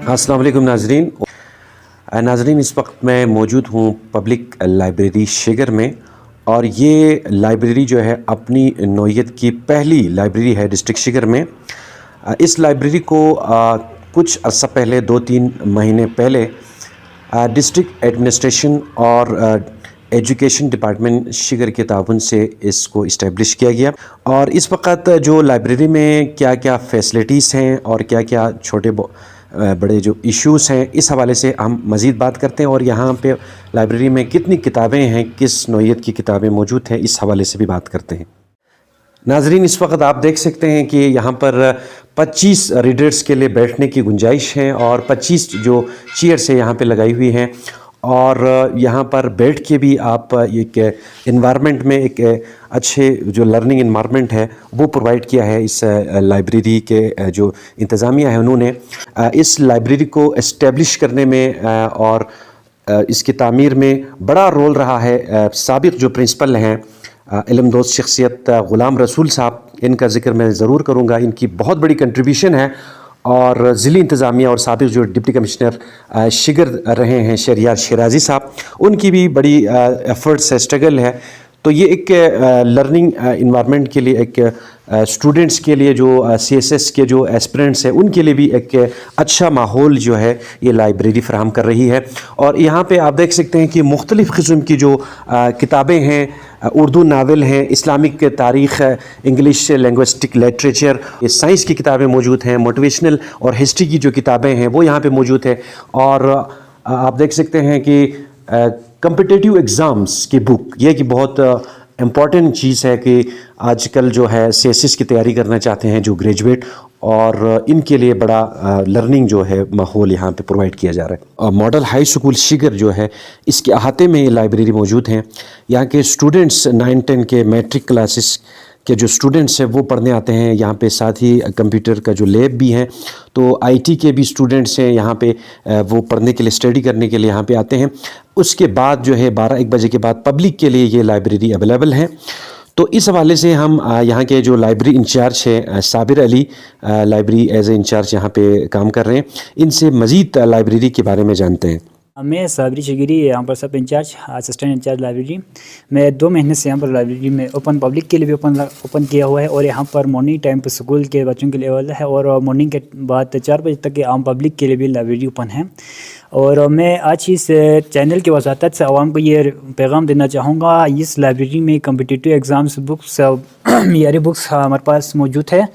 अस्सलाम वालेकुम नाजरीन, इस वक्त मैं मौजूद हूँ पब्लिक लाइब्रेरी शिगर में। और ये लाइब्रेरी जो है अपनी नौइयत की पहली लाइब्रेरी है डिस्ट्रिक्ट शिगर में। इस लाइब्रेरी को कुछ अर्सा पहले 2-3 महीने पहले डिस्ट्रिक्ट एडमिनिस्ट्रेशन और एजुकेशन डिपार्टमेंट शिगर के ताउन से इसको इस्टेब्लिश किया गया। और इस वक्त जो लाइब्रेरी में क्या क्या फ़ैसिलिटीज़ हैं और क्या क्या छोटे बड़े जो इश्यूज़ हैं, इस हवाले से हम मज़ीद बात करते हैं। और यहाँ पे लाइब्रेरी में कितनी किताबें हैं, किस नौइयत की किताबें मौजूद हैं, इस हवाले से भी बात करते हैं। नाजरीन, इस वक्त आप देख सकते हैं कि यहाँ पर 25 रीडर्स के लिए बैठने की गुंजाइश है और 25 जो चेयर्स है यहाँ पे लगाई हुई हैं। और यहाँ पर बैठ के भी आप एक इन्वायरमेंट में एक अच्छे जो लर्निंग इन्वायरमेंट है वो प्रोवाइड किया है इस लाइब्रेरी के जो इंतज़ामिया है उन्होंने। इस लाइब्रेरी को इस्टेब्लिश करने में और इसकी तामीर में बड़ा रोल रहा है साबिक़ जो प्रिंसिपल हैं इल्मदोज़ शख्सियत ग़ुलाम रसूल साहब। इनका ज़िक्र मैं ज़रूर करूँगा, इनकी बहुत बड़ी कंट्रीब्यूशन है। और ज़िली इंतज़ामिया और साबिक़ जो डिप्टी कमिश्नर शिगर रहे हैं शहरियार शिराज़ी साहब, उनकी भी बड़ी एफ़र्ट्स है, स्ट्रगल है। तो ये एक लर्निंग इन्वायरमेंट के लिए, एक स्टूडेंट्स के लिए जो CSS के जो एस्पिरेंट्स हैं उनके लिए भी एक अच्छा माहौल जो है ये लाइब्रेरी फ़राहम कर रही है। और यहाँ पे आप देख सकते हैं कि मुख्तलिफ़ किस्म की जो किताबें हैं, उर्दू नावल हैं, इस्लामिक तारीख़, इंग्लिश लिंग्विस्टिक लिटरेचर, साइंस की किताबें मौजूद हैं, मोटिवेशनल और हिस्ट्री की जो किताबें हैं वो यहाँ पे मौजूद है। और आप देख सकते हैं कि कम्पिटिटिव एग्ज़ाम्स की बुक, ये कि बहुत इम्पॉर्टेंट चीज़ है कि आजकल जो है CSS की तैयारी करना चाहते हैं जो ग्रेजुएट, और इनके लिए बड़ा लर्निंग जो है माहौल यहाँ पे प्रोवाइड किया जा रहा है। और मॉडल हाई स्कूल शिगर जो है इसके अहाते में ये लाइब्रेरी मौजूद हैं। यहाँ के स्टूडेंट्स 9-10 के मैट्रिक क्लासेस के जो स्टूडेंट्स हैं वो पढ़ने आते हैं यहाँ पे। साथ ही कंप्यूटर का जो लैब भी है, तो IT के भी स्टूडेंट्स हैं यहाँ पे, वो पढ़ने के लिए, स्टडी करने के लिए यहाँ पे आते हैं। उसके बाद जो है 12-1 बजे के बाद पब्लिक के लिए ये लाइब्रेरी अवेलेबल है। तो इस हवाले से हम यहाँ के जो लाइब्रेरी इंचार्ज है Sabir Ali, library as a in charge यहाँ पे काम कर रहे हैं, इनसे मज़ीद लाइब्रेरी के बारे में जानते हैं। मैं साबरी शिगरी यहाँ पर सब इंचार्ज, असिस्टेंट इंचार्ज लाइब्रेरी। मैं 2 महीने से यहाँ पर लाइब्रेरी में ओपन पब्लिक के लिए भी ओपन किया हुआ है। और यहाँ पर मॉर्निंग टाइम पर स्कूल के बच्चों के लिए अवेलेबल है, और मॉर्निंग के बाद 4 बजे तक के आम पब्लिक के लिए भी लाइब्रेरी ओपन है। और मैं आज इस चैनल की वसातत से आवाम को ये पैगाम देना चाहूँगा, इस लाइब्रेरी में कम्पिटिटिव एग्ज़ाम्स बुक्स, मियारी बुक्स हमारे पास मौजूद है।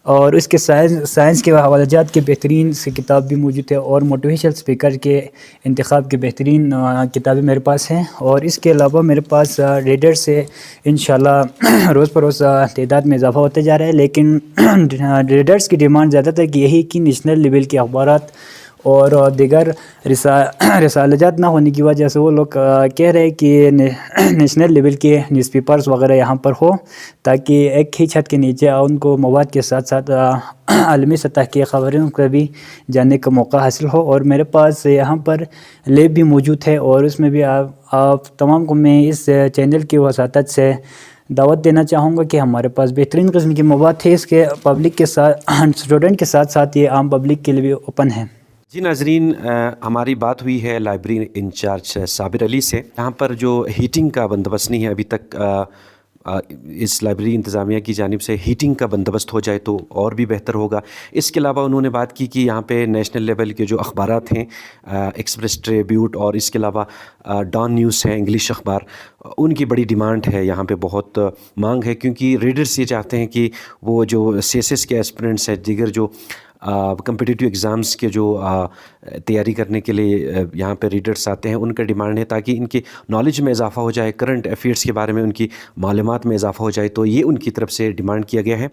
और इसके साइंस के हवालाजात के बेहतरीन से किताब भी मौजूद है, और मोटिवेशनल स्पीकर के इंतखाब के बेहतरीन किताबें मेरे पास हैं। और इसके अलावा मेरे पास रीडर से इंशाल्लाह रोज़ बरोज़ तादाद में इजाफ़ा होते जा रहा है। लेकिन रीडर्स की डिमांड ज़्यादातर यही कि नेशनल लेवल के अखबारात और दीगर रिसालजात ना होने की वजह से वो लोग कह रहे हैं कि नेशनल लेवल के न्यूज़पेपर्स वगैरह यहाँ पर हो, ताकि एक ही छत के नीचे उनको मवाद के साथ साथ आलमी सतह की ख़बरों का भी जानने का मौका हासिल हो। और मेरे पास यहाँ पर लैब भी मौजूद है, और उसमें भी आप तमाम को मैं इस चैनल की वसातत से दावत देना चाहूँगा कि हमारे पास बेहतरीन किस्म की मवाद है। इसके पब्लिक के साथ, स्टूडेंट के साथ साथ ये आम पब्लिक के लिए भी ओपन है। जी नाजरीन, हमारी बात हुई है लाइब्रेरी इंचार्ज साबिर अली से। यहाँ पर जो हीटिंग का बंदोबस्त नहीं है अभी तक, इस लाइब्रेरी इंतज़ामिया की जानिब से हीटिंग का बंदोबस्त हो जाए तो और भी बेहतर होगा। इसके अलावा उन्होंने बात की कि यहाँ पे नेशनल लेवल के जो अखबारात हैं, एक्सप्रेस ट्रिब्यूट और इसके अलावा डॉन न्यूज़ है, इंग्लिश अखबार, उनकी बड़ी डिमांड है, यहाँ पे बहुत मांग है। क्योंकि रीडर्स ये चाहते हैं कि वो जो CSS के एस्पिरेंट्स हैं, दिगर जो कम्पिटिटिव एग्ज़ाम्स के जो तैयारी करने के लिए यहाँ पे रीडर्स आते हैं, उनका डिमांड है ताकि इनकी नॉलेज में इजाफ़ा हो जाए, करंट अफेयर्स के बारे में उनकी मालूमात में इजाफ़ा हो जाए। तो ये उनकी तरफ से डिमांड किया गया है।